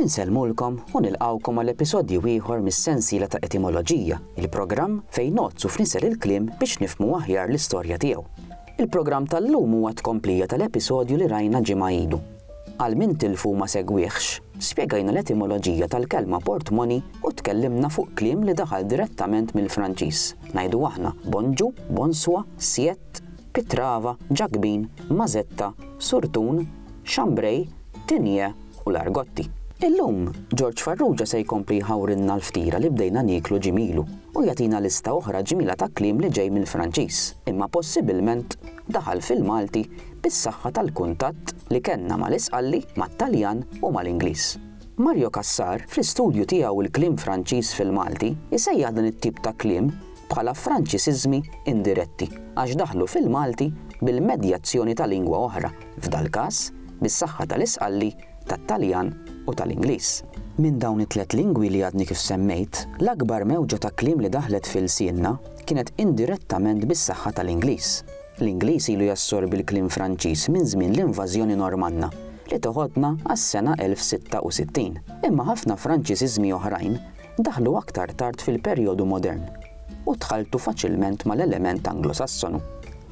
Insellmulkom u nilqgħukom għall-episodju ieħor mis-sensiela ta' etimoloġija, il-programm fejn nozzu f'nisel il-kliem biex nifhmu aħjar l-istorja tiegħu. Il-programm tal-lum huwa tkomplija tal-episodju li rajna ġimgħa ilu. Għal min tilfu ma segwieħx, spjegajna l-etimoloġija tal-kelma portmoney u tkellimna fuq kliem li daħal direttament mill-Franċiż. Ngħidu aħna bonġu, bonswa, siett, pitrava, ġagbin, mażetta, surtun, xambrej, tinje u largotti. Illum, George Farrugia se jkompli jħawrinna l-ftira li bdejna niklu ġimilu u jagħtina lista oħra ġimila ta' kliem li ġej mill-Franċiż, imma possibilment daħal fil-Malti bis-saħħa tal-kuntatt li kellna mal-Isqalli, mat-Taljan u mal-Ingliż. Mario Cassar, fl-istudju tiegħu il-kliem Franċiż fil-Malti, isejjaħ dan it-tip ta' kliem bħala Franċisiżmi indiretti għax daħlu fil-Malti bil-medjazzjoni ta' lingwa oħra, f'dal każ bis-saħħa tal-Isqalli, tat-Taljan u tal-Ingliż. Minn dawn it-tliet lingwi li għadni kif semmejt, l-akbar mewġa ta' kliem li daħlet fil-sienna kienet indirettament bis-saħħa tal-Ingliż. L-Ingliż ilu jassorbi l-kliem Franċiż minn żmien l-invażjoni Normanna li toħodna għas-sena 1066. Imma ħafna Franċisiżmi oħrajn daħlu aktar tard fil-perjodu modern u dħaltu faċilment mal-element Anglosassonu.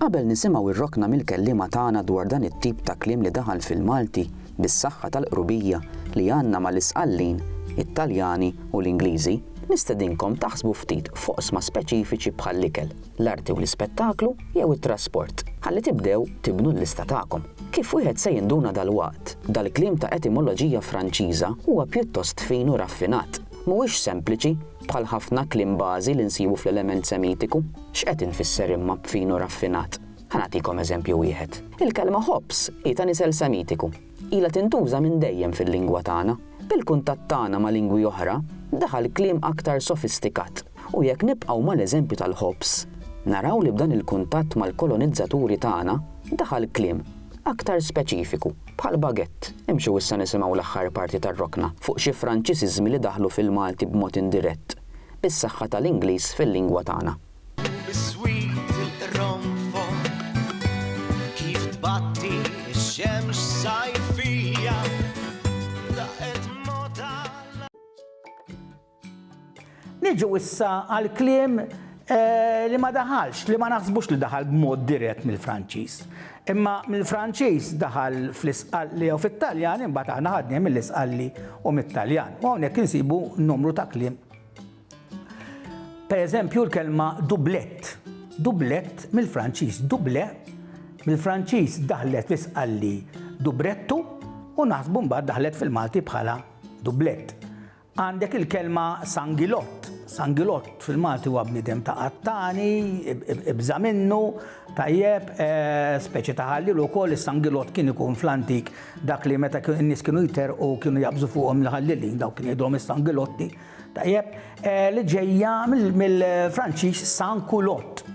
Qabel nisimgħu ir-rokna mill-kelliema tagħna dwar dan it-tip ta' kliem li daħal fil-Malti bis-saħħa tal-qrubija li għandna mal-Isqallin, it-Taljani u l-Ingliżi, nistedinkom taħsbu ftit fuq oqsma speċifiċi bħall-ikel, l-arti u l-ispettaklu jew it-trasport. Ħalli tibdew tibnu l-lista tagħkom. Kif wieħed se jinduna dal-waqt, dal-kliem ta' etimoloġija Franċiża huwa pjuttost fin u raffinat. Mhuwiex sempliċi bħal ħafna kliem bażi li nsibu fl-element semitiku. X'qed infisser imma b'fin u raffinat? Ħanatikom eżempju wieħed. Il-kelma hops hi ta' nisel semitiku. Ila tintuża minn dejjem fil-lingwa tagħna. Bil-kuntatt tagħna ma' lingwi oħra, daħal kliem aktar sofistikat. U jekk nibqgħu mal-eżempju tal-hops, naraw li b'dan il-kuntatt mal-kolonizzaturi tagħna daħal kliem aktar speċifiku bħal bagett. Imxu issa nisimgħu l-aħħar parti tar-rokna fuq xi Franċisiżmi li daħlu fil-Malti b'mod indirett bis-saħħa tal-Ingliż fil-lingwa tagħna. Niġu issa għal kliem li ma daħalx, li ma naħsbux li daħal b'mod dirett mill-Franċiż. Imma mill-Franċiż daħal fl-Isqalli u fit-Taljan, imbagħad aħna ħadnieh mill-Isqalli u mit-Taljan. U hawnhekk insibu numru ta' kliem. Pereżempju l-kelma dublett. Dublett mill-Franċiż. Duble mill-Franċiż daħlet fl-Isqalli dubrettu u naħsbu mbagħad daħlet fil-Malti bħala dublett. Għandek il-kelma sangilott. Sangilott fil-Malti huwa bniedem ta' qattani, ibża minnu, tajjeb, speċi ta' ħallil ukoll is-sangilott kien ikun fl-antik dak li meta n-nies kienu jiterqu kienu jaqbżu fuqhom il-ħallilin, dawk kien jgħidulhom is-sangilotti. Tajjeb, li ġejja mill-Franċiż sankulott.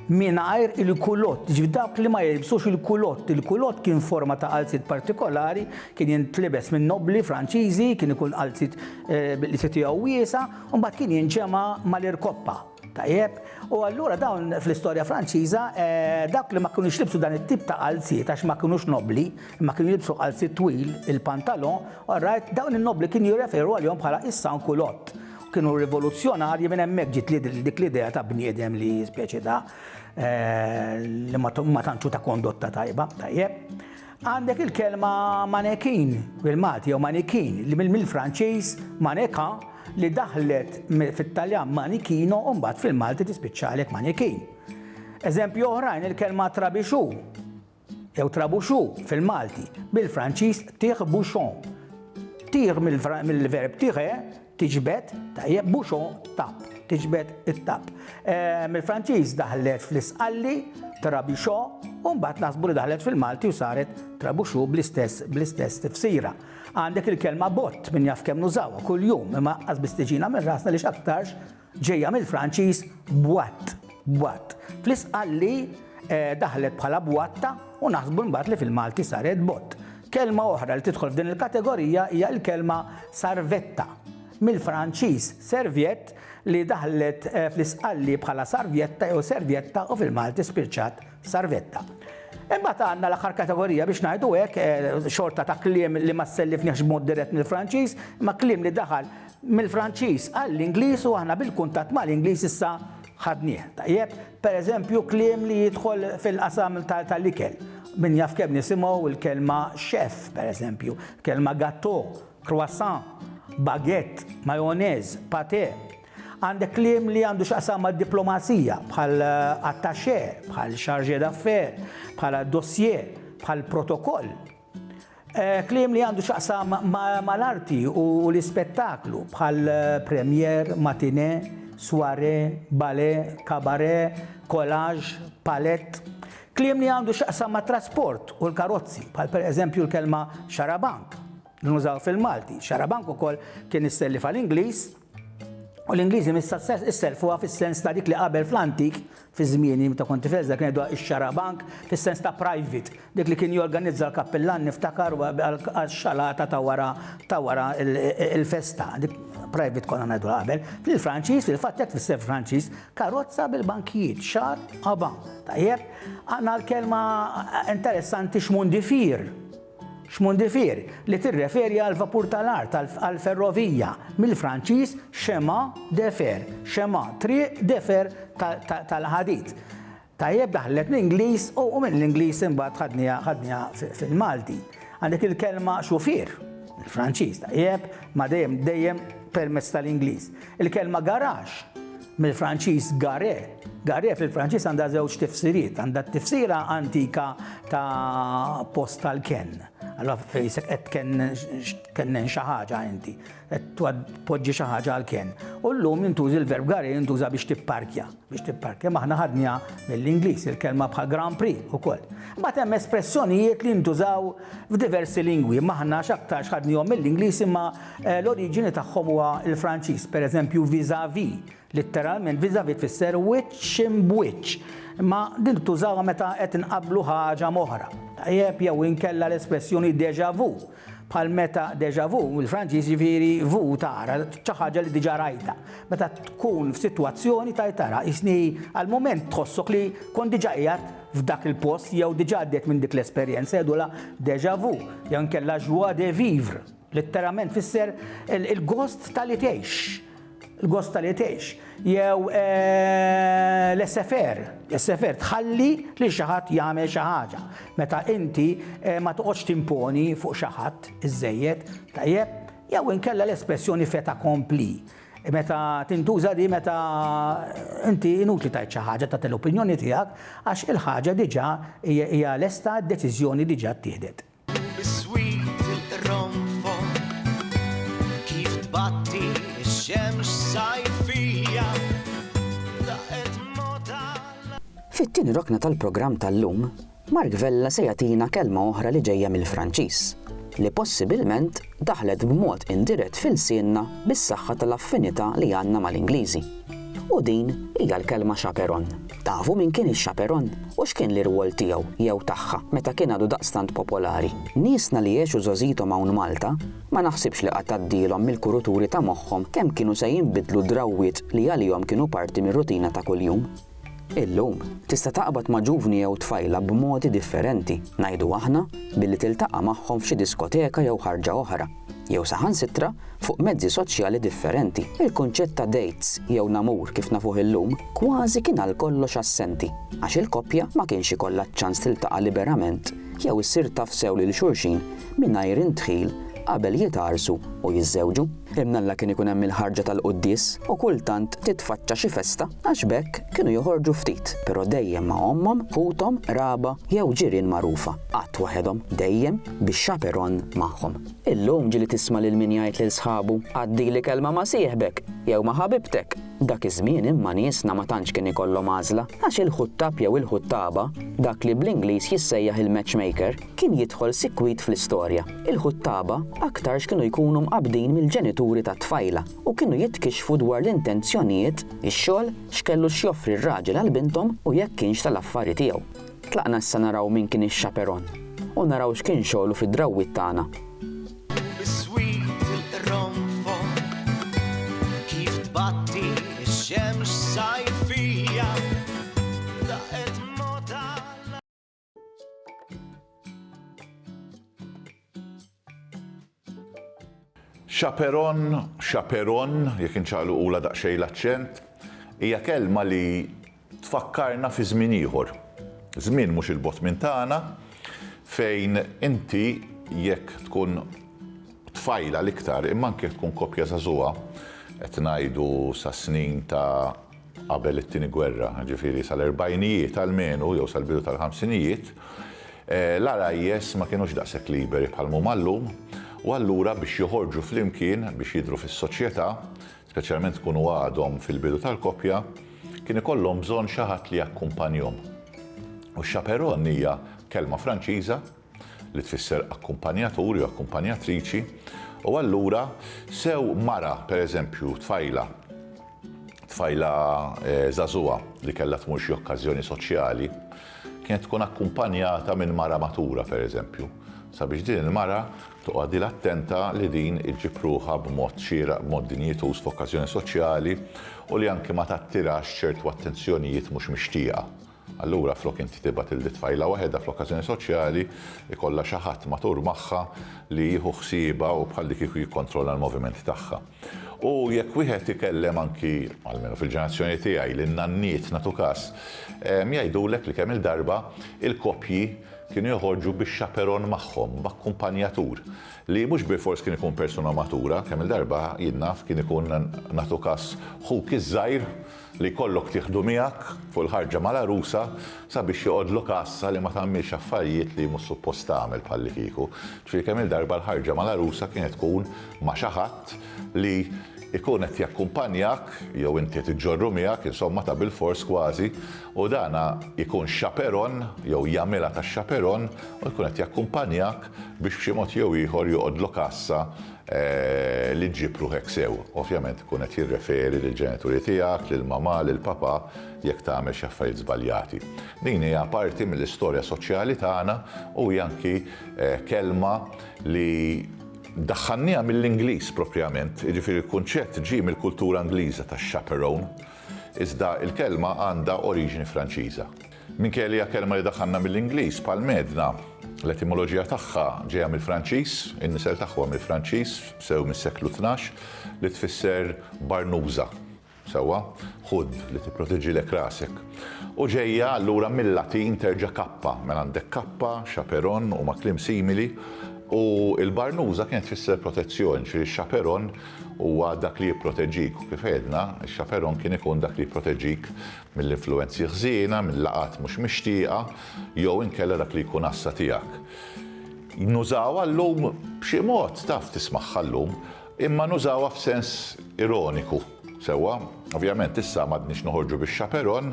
Mingħajr il-kulott, ġifieri dawk li ma jilbsux il-kulott. Il-kulott kien forma ta' qalzit partikolari, kien jintlibes minn nobli Franċiżi, kien ikun qalzit li se tiegħu wiesa, u mbagħad kien jinġema mal-irkoppa. Tajjeb, u allura dawn fl-istorja Franċiża dawk li ma kinux jilbsu dan it-tip ta' qalziet għax ma kinux nobli, ma kienu jilbsu qalzit twil, il-pantalon, all right, dawn in-nobli kienu jirreferu għalihom bħala is-sankulott. Kienu rivoluzzjonarji minn hemmhekk ġiet dik l-idea ta' bniedem li speċi ta' li ma tantxu ta' kondotta tajba, tajjeb. Għandek il-kelma manekin bil-Malti jew manikin li mill-Franċiż maneka li daħlet fit-Taljan manikino u mbagħad fil-Malti tispiċċalek manikin. Eżempju oħrajn il-kelma trabixu jew trabuxu fil-Malti bil-Franċiż tire-bouchon. Tire mill-verb tire tiġbed, tajjeb, bouchon, tap, tiġbed it-tap. Mill-Franċiż daħlet fl-Isqalli, trabixo, u mbagħad naħsbu li daħlet fil-Malti u saret trabuxu bl-istess tifsira. Għandek il-kelma bott minn jaf kemm nużawha kuljum, imma qasbis tiġina minn rasna li x'aktarx ġejja mill-Franċiż bwatt. Fl-Isqalli daħlet bħala bwatta u naħsbu mbagħad li fil-Malti saret bott. Kelma oħra li tidħol f'din il-kategorija hija l-kelma sarvetta. Mill-Franċiż serviett li daħlet fl-Isqalli bħala sarvjetta jew servietta u fil-Malti spiċċat sarvetta. Imbagħad għandna l-aħħar kategorija biex ngħidu hekk xorta ta' kliem li ma sellifniex b'mod dirett mill-Franċiż, ma kliem li daħal mill-Franċiż għall-Ingliż u aħna bil-kuntatt mal-Ingliż issa ħadnieh. Tajjeb, pereżempju kliem li jidħol fil-qasam tal-ikel. Min jaf kemm nisimgħu il-kelma chef, pereżempju, kelma gâteau, croissant, baguette, majonez, paté. Għandek kliem li għandu x'qasam mad-diplomazija bħal attaché, bħal chargé d'affaires, bħal dossier, bħal protokoll. Kliem li għandu x'qasam mal-arti u l-ispettaklu bħal premier, matinée, soirée, ballet, cabaret, collage, palette. Kliem li għandu x'qasam ma' trasport u l-karozzi, bħal pereżempju l-kelma xarabank li nużaw fil-Malti. Xarabank ukoll kien issellif għall-Ingliż u l-Ingliżi isselfuha fis-sens ta' dik li qabel fl-antik fi żmieni meta kont tifel kien jgħidu ix-xarabank fis-sens ta' private, dik li kien jorganizza l-kappellan niftakar għax-xalata ta' wara il-festa. Dik private konna ngħidu qabel. Fil-Franċiż, fil-fatt jekk fis-sef Franċiż, karozza bil-bankijiet, xar qaban. Tajjeb, għandna l-kelma interessanti xmundifir li tirreferi għal vapur tal-art, għal ferrovija, mill-Franċiż chemin de fer, chemin triq de fer tal-ħadid. Tajjeb daħlet l-Ingliż u mill-Ingliż imbagħad ħadniha fil-Malti. Għandek il-kelma xufier, il-Franċiż, tajjeb ma dejjem permezz tal-Ingliż. Il-kelma garax mill-Franċiż gare. Gare fil-Franċiż għandha żewġ tifsiriet, għandha t-tifsira antika ta' post tal-ken. Allora fejsek qed kennen xi ħaġa inti, qed poġġi xi ħaġa għall-ken. U llum jintuża il-verb gare jintuża biex tipparkja. Aħna ħadniha mill-Ingliż il-kelma bħal Grand Prix ukoll. Mbagħad hemm espressjonijiet li jintużaw f'diversi lingwi. Aħna x'aktarx ħadnihom mill-Ingliż imma l-oriġini tagħhom huwa l-Franċiż, pereżempju vis-à-vis, letteralment vis-à-vis tfisser wiċċ imb'wiċċ. Imma din tużawha meta qed inqabblu ħaġa oħra. Tajjeb jew inkella l-espressjoni déjà vu. Bħal meta déjà vu, il-Franċiż jiġifieri vu tara xi ħaġa li diġà rajta. Meta tkun f'sitwazzjoni tara isni għall-mument tħossok li kont diġà qiegħed f'dak il-post jew diġà għaddiet minn dik l-esperjenza jgħidula déjà vu, jew inkella joie de vivre. Letteralment fisser il-gost tal-li tgħix. Il-gost tal-li tgħix. Jew l-SFR tħalli li xi ħadd jagħmel xi ħaġa. Meta inti ma toqgħodx timponi fuq xi ħadd iżejjed, tajjeb, jew inkella l-espressjoni fait accompli. Meta tintuża di meta inti inutli tgħid xi ħaġa ta' l-opinjoni tiegħek għax il-ħaġa diġà hija lesta d-deċiżjoni diġà ttieħdet. Fit-tieni rokna tal-programm tal-lum, Mark Vella se jagħtina kelma oħra li ġejja mill-Franċiż, li possibilment daħlet b'mod indirett fil-sienna bis-saħħa tal-affinità li għandna mal-Ingliżi. U din hija l-kelma chaperon. Tafu min kien ix-chaperon u x'kien l-irwol tiegħu jew tagħha meta kien għadu daqstant popolari. Niesna li jgħixu żożitom hawn Malta ma naħsibx li qatt tgħaddilhom mill-kuruturi ta' moħħhom kemm kienu se jinbidlu drawwiet li għalihom kienu parti mir-rutina ta' kuljum. Illum tista' taqbad ma' ġuvni jew tfajla b'modi differenti, ngħidu aħna billi tiltaqa' magħhom f'xi diskoteka jew ħarġa oħra, jew saħansitra fuq mezzi soċjali differenti. Il-kunċett ta' dates jew namur kif nafuh illum kważi kien għal kollox assenti, għax il-koppja ma kienx ikollha ċans tiltaqa' liberament jew issir taf sew lil xulxin mingħajr intħil qabel jitarsu u jiżżewġu. Imnalla kien ikun hemm il-ħarġa tal-quddies u kultant titfaċċa xi festa għax bekk kienu joħorġu ftit, però dejjem ma' ommhom, ħuthom, raba jew ġirien magħrufa. Qatt waħedhom dejjem bix-chaperon magħhom. Illum ġieli tisma' lil min jgħid lil sħabu għaddili kelma ma' sieħbek jew ma' ħabibtek. Dak iż-żmien imma niesna ma tantx kien ikollhom għażla għax il-ħuttab jew il-ħuttaba, dak li bl-Ingliż jissejjaħ il-matchmaker, kien jidħol sikwit fl-istorja. Il-ħuttaba aktarx kienu jkunu mqabdin mill-ġenituri ta' tfajla u kienu jitkixfu dwar l-intenzjonijiet, ix-xogħol x'kellu x'joffri r-raġel għal binthom u jekk kienx tal-affari tiegħu. Tlaqna issa naraw min kien ix-chaperon u naraw x'kien xogħlu fid-drawwiet tagħna. Chaperon, jekk inċaqlu ula daqsxejn l-aċċent, hija kelma li tfakkarna fi żmien ieħor. Żmien mhux il-bot minn tagħna fejn inti jekk tkun tfajla l-iktar imma anke tkun koppja żagħżugħa qed ngħidu sa snin ta' qabel it-tieni gwerra, ġifieri sal-erbajnijiet almenu jew sal-bidu tal-ħamsinijiet, l-arajjes ma kienux daqshekk liberi bħal huma llum u allura biex joħorġu flimkien biex jidhru fis-soċjetà, speċjalment kunu għadhom fil-bidu tal-koppja, kien ikollhom bżonn xi ħadd li jakkumpanjhom. U x-chaperon hija kelma Franċiża li tfisser akkumpanjatur jew akkumpanjatriċi u allura sew mara pereżempju tfajla żagħżugħa li kellha tmur xi okkażjoni soċjali kienet tkun akkumpanjata minn mara matura pereżempju. Sabiex din il-mara toqgħodilha attenta li din iġġib ruħha b'mod xieraq, b'mod dinjitus f'okkażjoni soċjali u li anke ma tattirax ċertu attenzjonijiet mhux mixtieqa. Allura flok inti tibgħat il-tfajla waħedha fl-okkażjoni soċjali ikollha xi ħadd matur magħha li jieħu ħsiebha u bħal dik jikkontrolla l-movimenti tagħha. U jekk wieħed ikellem anki almenu fil-ġenerazzjoni tiegħi li n-nanniet nagħtu każ jgħidulek li kemm il-darba il-koppji kienu joħorġu bix-chaperon magħhom, b'akkumpanjatur li mhux bilfors kien ikun persuna matura, kemm il-darba jien naf kien ikun nagħtu każ ħuk iż-żgħir li jkollok tieħdu miegħek fuq il-ħarġa mal-arusa sabiex joqgħodlu kassa li ma tagħmilx affarijiet li mhux suppost tagħmel bħalli kieku. Ġifieri kemm il-darba l-ħarġa mal-arusa kienet tkun ma' xi ħadd li ikun qed jakkumpanjak jew inti qed iġġorru miegħek insomma ta' bilfors kważi u dana ikun chaperon jew jagħmilha tax-chaperon u jkun qed jakkumpanjak biex b'xi mod jew ieħor joqgħodlu kassa li ġġib ruħek sew. Ovvjament ikun qed jirreferi lill-ġenituri tiegħek, lill-mamà, lill-papà jekk tagħmel xi affarijiet żbaljati. Din hija parti mill-istorja soċjali tagħna u hija anki kelma li daħħannija mill-Ingliż propjament, jiġifieri l-kunċett ġie mill-kultura Ingliża tax-chaperone, iżda l-kelma għandha oriġini Franċiża. Minkejja kelma li daħħanna mill-Ingliż bħal medna l-etimoloġija tagħha ġejja mill-Franċiż, in-nisel tagħha mill-Franċiż sew mis-seklu 12 li tfisser barnuża sewwa ħudd li tipproteġilek rasek. U ġejja allura mill-Latin terġa' kappa, mela għandek kappa, chaperon u ma' kliem simili. U l-barnuża kienet tfisser protezzjoni, ġifieri x-chaperon huwa dak li jipproteġik. Kif għedna, x-chaperon kien ikun dak li jipproteġik mill-influenzi ħżiena, mill-laqat mhux mixtieqa, jew inkella dak li jkun assa tiegħek. Nużawha llum b'xi mod taf tismagħha llum, imma nużawha f'sens ironiku. Sewwa, ovvjament issa m'għadniex noħorġu bix-chaperon,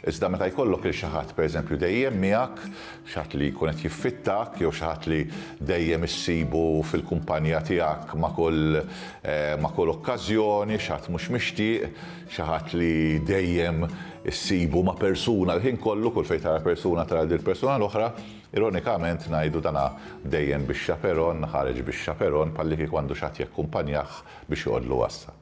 iżda meta jkollok il xi ħadd pereżempju dejjem miegħek, xi ħadd li jkun qed jiffittak jew xi ħadd li dejjem issibu fil-kumpanija tiegħek ma' kull okkażjoni, xi ħadd mhux mixtieq, xi ħadd li dejjem issibu ma' persuna l-ħin kollu kull fejn tara persuna tara din persuna l-oħra, ironikament ngħidu dana dejjem bix-chaperon, ħareġ bix-chaperon bħalli kieku għandu xi ħadd jakkumpanjah biex joqgħodlu wassa.